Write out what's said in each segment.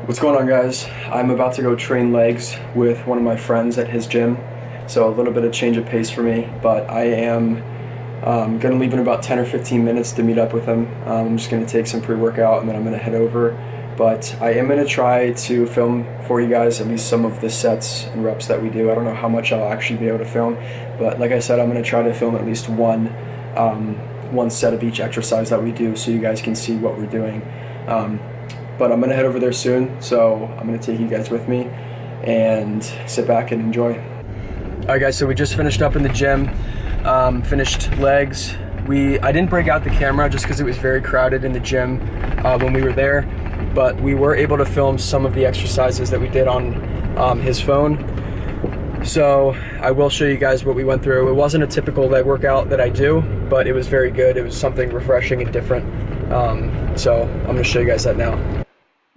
What's going on, guys? I'm about to go train legs with one of my friends at his gym, so a little bit of change of pace for me, but I am going to leave in about 10 or 15 minutes to meet up with him. I'm just going to take some pre-workout and then I'm going to head over, but I am going to try to film for you guys at least some of the sets and reps that we do. I don't know how much I'll actually be able to film, but like I said, I'm going to try to film at least one set of each exercise that we do so you guys can see what we're doing. But I'm going to head over there soon, so I'm going to take you guys with me and sit back and enjoy. Alright guys, so we just finished up in the gym, finished legs. I didn't break out the camera just because it was very crowded in the gym when we were there, but we were able to film some of the exercises that we did on his phone. So I will show you guys what we went through. It wasn't a typical leg workout that I do, but it was very good. It was something refreshing and different. So I'm going to show you guys that now.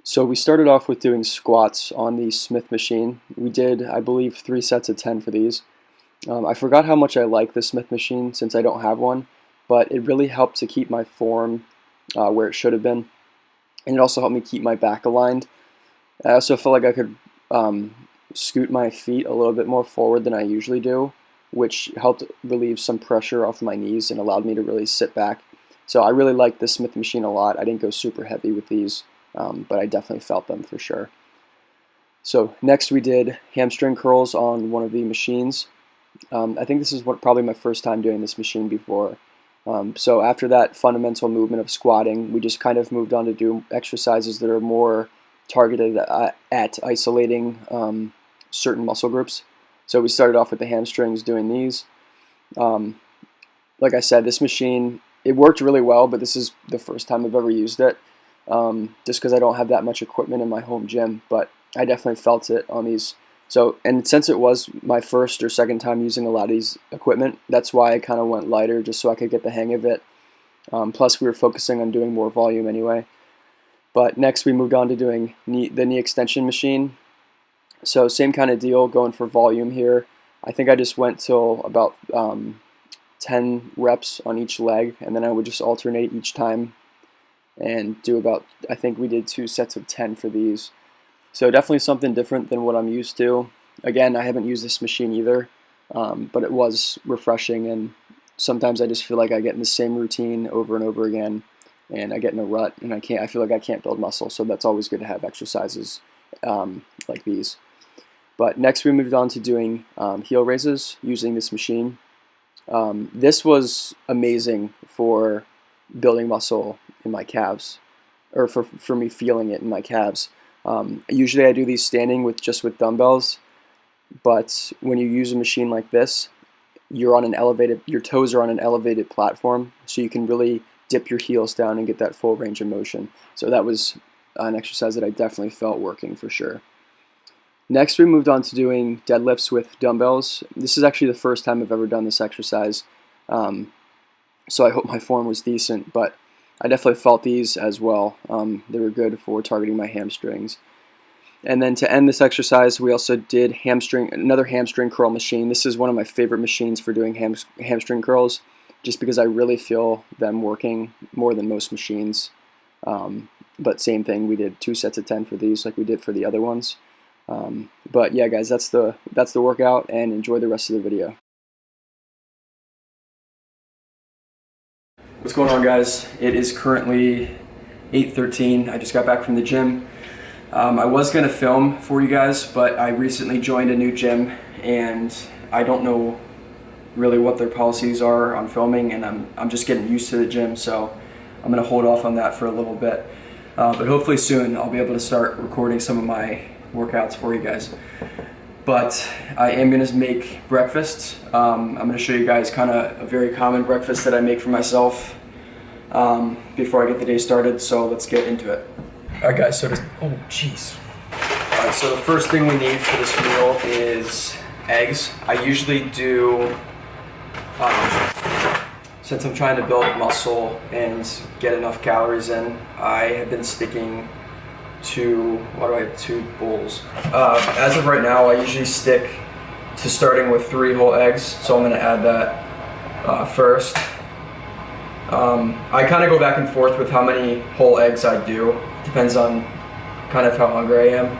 So we started off with doing squats on the Smith machine. We did, I believe, 3 sets of 10 for these. I forgot how much I like the Smith machine since I don't have one, but it really helped to keep my form where it should have been. And it also helped me keep my back aligned. I also felt like I could scoot my feet a little bit more forward than I usually do, which helped relieve some pressure off my knees and allowed me to really sit back. So I really like the Smith machine a lot. I didn't go super heavy with these, but I definitely felt them for sure. So next we did hamstring curls on one of the machines. I think this is probably my first time doing this machine before. So after that fundamental movement of squatting, we just kind of moved on to do exercises that are more targeted at isolating certain muscle groups. So we started off with the hamstrings doing these. Like I said, this machine, it worked really well, but this is the first time I've ever used it, just because I don't have that much equipment in my home gym, but I definitely felt it on these. So, and since it was my first or second time using a lot of these equipment, that's why I kind of went lighter, just so I could get the hang of it. Plus we were focusing on doing more volume anyway. But next we moved on to doing the knee extension machine. So same kind of deal, going for volume here. I think I just went till about 10 reps on each leg, and then I would just alternate each time and do about, I think we did 2 sets of 10 for these. So definitely something different than what I'm used to. Again, I haven't used this machine either, but it was refreshing, and sometimes I just feel like I get in the same routine over and over again, and I get in a rut, and I feel like I can't build muscle, so that's always good to have exercises like these. But next we moved on to doing heel raises using this machine. This was amazing for building muscle in my calves, or for me feeling it in my calves. Usually I do these standing with dumbbells, but when you use a machine like this, your toes are on an elevated platform, so you can really dip your heels down and get that full range of motion. So that was an exercise that I definitely felt working for sure. Next we moved on to doing deadlifts with dumbbells. This is actually the first time I've ever done this exercise, so I hope my form was decent, but I definitely felt these as well. They were good for targeting my hamstrings. And then to end this exercise, we also did another hamstring curl machine. This is one of my favorite machines for doing hamstring curls, just because I really feel them working more than most machines. But same thing, we did 2 sets of 10 for these like we did for the other ones. But yeah guys, that's the workout, and enjoy the rest of the video. What's going on, guys? It is currently 8:13. I just got back from the gym. I was going to film for you guys, but I recently joined a new gym and I don't know really what their policies are on filming, and I'm just getting used to the gym, so I'm going to hold off on that for a little bit. But hopefully soon I'll be able to start recording some of my workouts for you guys. But I am going to make breakfast. I'm going to show you guys kind of a very common breakfast that I make for myself before I get the day started, so let's get into it. Alright guys, so oh jeez. Alright, so the first thing we need for this meal is eggs. I usually do, since I'm trying to build muscle and get enough calories in, I have been sticking to, 2 bowls. As of right now, I usually stick to starting with 3 whole eggs, so I'm going to add that first. I kind of go back and forth with how many whole eggs I do. Depends on kind of how hungry I am.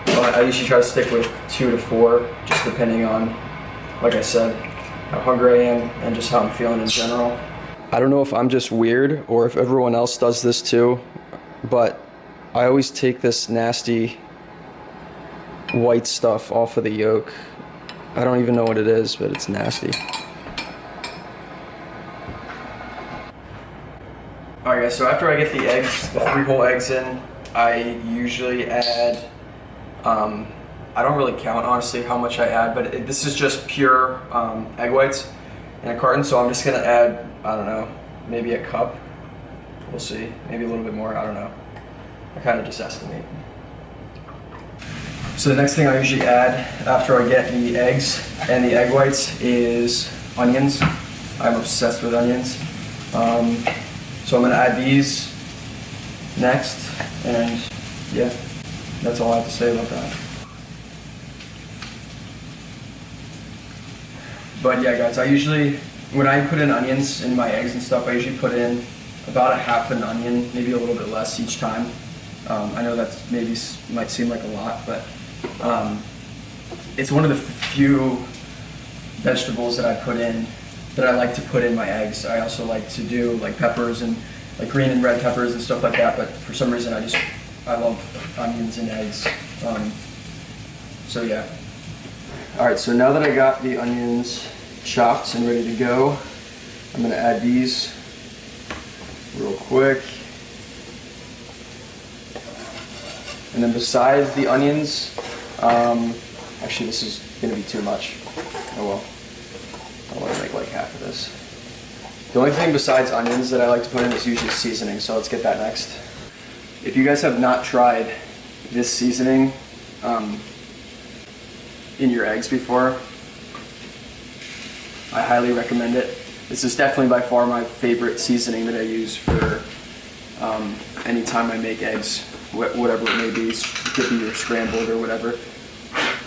But I usually try to stick with 2 to 4, just depending on, like I said, how hungry I am and just how I'm feeling in general. I don't know if I'm just weird or if everyone else does this too, but I always take this nasty white stuff off of the yolk. I don't even know what it is, but it's nasty. Alright guys, so after I get the eggs, the 3 whole eggs in, I usually add, I don't really count honestly how much I add, but this is just pure egg whites in a carton, so I'm just gonna add, I don't know, maybe a cup. We'll see, maybe a little bit more, I don't know. I kind of just estimate. So the next thing I usually add after I get the eggs and the egg whites is onions. I'm obsessed with onions. So I'm gonna add these next, and yeah, that's all I have to say about that. But yeah guys, I usually, when I put in onions in my eggs and stuff, I usually put in about a half an onion, maybe a little bit less each time. I know that maybe might seem like a lot, but it's one of the few vegetables that I put in, that I like to put in my eggs. I also like to do like peppers and like green and red peppers and stuff like that, but for some reason I love onions and eggs. So yeah. Alright, so now that I got the onions chopped and ready to go, I'm gonna add these real quick. And then besides the onions, actually this is gonna be too much. Oh well, I want to make like half of this. The only thing besides onions that I like to put in is usually seasoning, so let's get that next. If you guys have not tried this seasoning in your eggs before, I highly recommend it. This is definitely by far my favorite seasoning that I use for anytime I make eggs, whatever it may be, dippy or scrambled or whatever.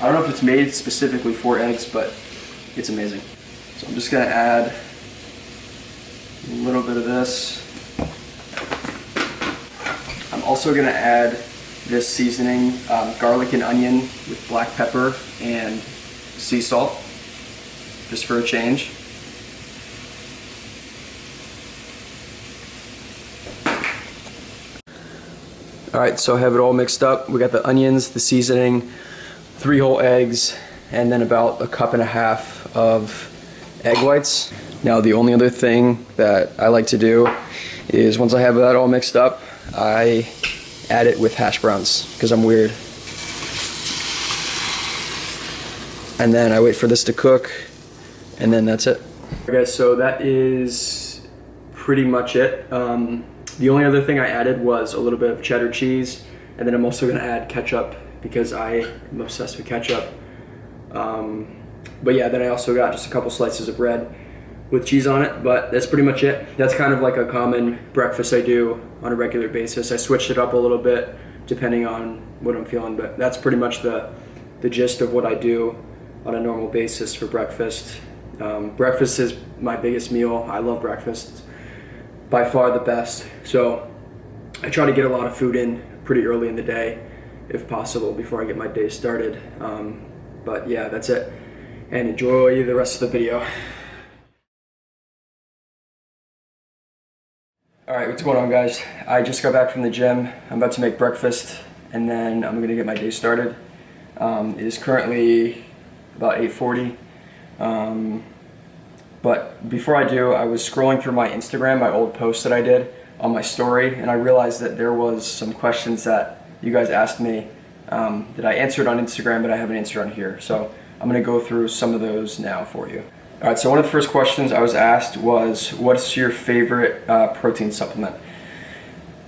I don't know if it's made specifically for eggs, but it's amazing. So I'm just gonna add a little bit of this. I'm also gonna add this seasoning, garlic and onion with black pepper and sea salt, just for a change. Alright, so I have it all mixed up. We got the onions, the seasoning, 3 whole eggs, and then about a cup and a half of egg whites. Now the only other thing that I like to do is once I have that all mixed up, I add it with hash browns because I'm weird. And then I wait for this to cook, and then that's it. Okay, so that is pretty much it. The only other thing I added was a little bit of cheddar cheese, and then I'm also gonna add ketchup because I am obsessed with ketchup. But yeah, then I also got just a couple slices of bread with cheese on it, but that's pretty much it. That's kind of like a common breakfast I do on a regular basis. I switched it up a little bit depending on what I'm feeling, but that's pretty much the gist of what I do on a normal basis for breakfast. Breakfast is my biggest meal. I love breakfast. By far the best. So I try to get a lot of food in pretty early in the day if possible before I get my day started. But yeah, that's it. And enjoy the rest of the video. Alright, what's going on guys? I just got back from the gym. I'm about to make breakfast and then I'm gonna get my day started. It is currently about 8:40. But before I do, I was scrolling through my Instagram, my old post that I did on my story, and I realized that there was some questions that you guys asked me that I answered on Instagram but I haven't answered on here. So I'm gonna go through some of those now for you. All right, so one of the first questions I was asked was, what's your favorite protein supplement?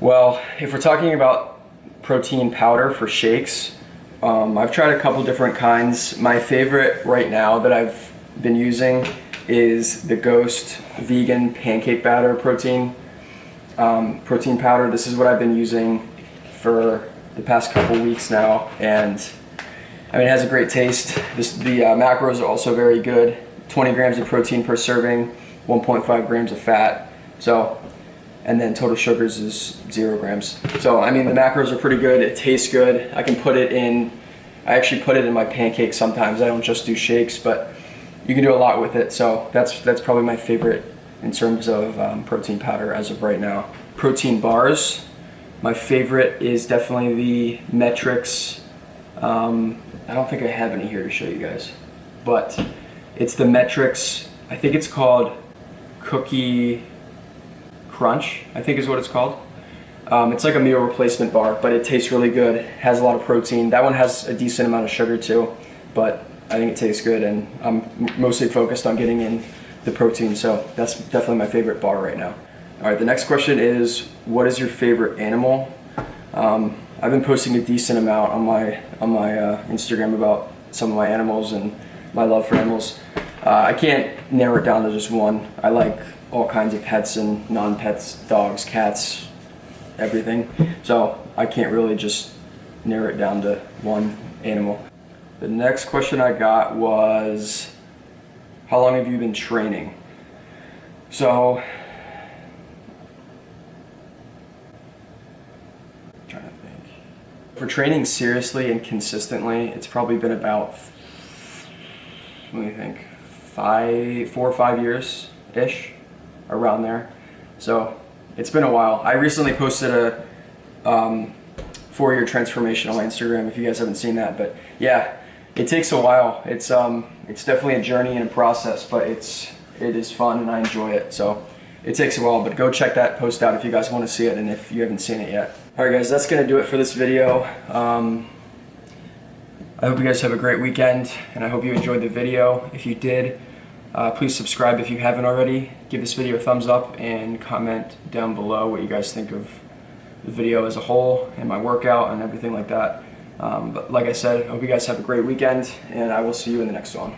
Well, if we're talking about protein powder for shakes, I've tried a couple different kinds. My favorite right now that I've been using is the Ghost Vegan Pancake Batter protein powder. This is what I've been using for the past couple weeks now, and I mean, it has a great taste. The macros are also very good. 20 grams of protein per serving, 1.5 grams of fat. So and then total sugars is 0 grams. So I mean, the macros are pretty good. It tastes good. I can put it in. I actually put it in my pancakes sometimes. I don't just do shakes, but you can do a lot with it. So that's probably my favorite in terms of protein powder as of right now. Protein bars. My favorite is definitely the Metrics. I don't think I have any here to show you guys, but it's the Metrics. I think it's called Cookie Crunch, I think is what it's called. It's like a meal replacement bar, but it tastes really good. Has a lot of protein. That one has a decent amount of sugar too, but I think it tastes good, and I'm mostly focused on getting in the protein, so that's definitely my favorite bar right now. All right, the next question is, what is your favorite animal? I've been posting a decent amount on my Instagram about some of my animals and my love for animals. I can't narrow it down to just one. I like all kinds of pets and non-pets, dogs, cats, everything. So I can't really just narrow it down to one animal. The next question I got was, how long have you been training? So, I'm trying to think. For training seriously and consistently, it's probably been about, let me think, 4 or 5 years-ish, around there. So it's been a while. I recently posted a 4-year transformation on my Instagram, if you guys haven't seen that. But yeah, it takes a while. It's definitely a journey and a process, but it is fun and I enjoy it. So it takes a while, but go check that post out if you guys want to see it and if you haven't seen it yet. All right, guys, that's gonna do it for this video. I hope you guys have a great weekend, and I hope you enjoyed the video. If you did, please subscribe if you haven't already. Give this video a thumbs up and comment down below what you guys think of the video as a whole and my workout and everything like that. But like I said, I hope you guys have a great weekend, and I will see you in the next one.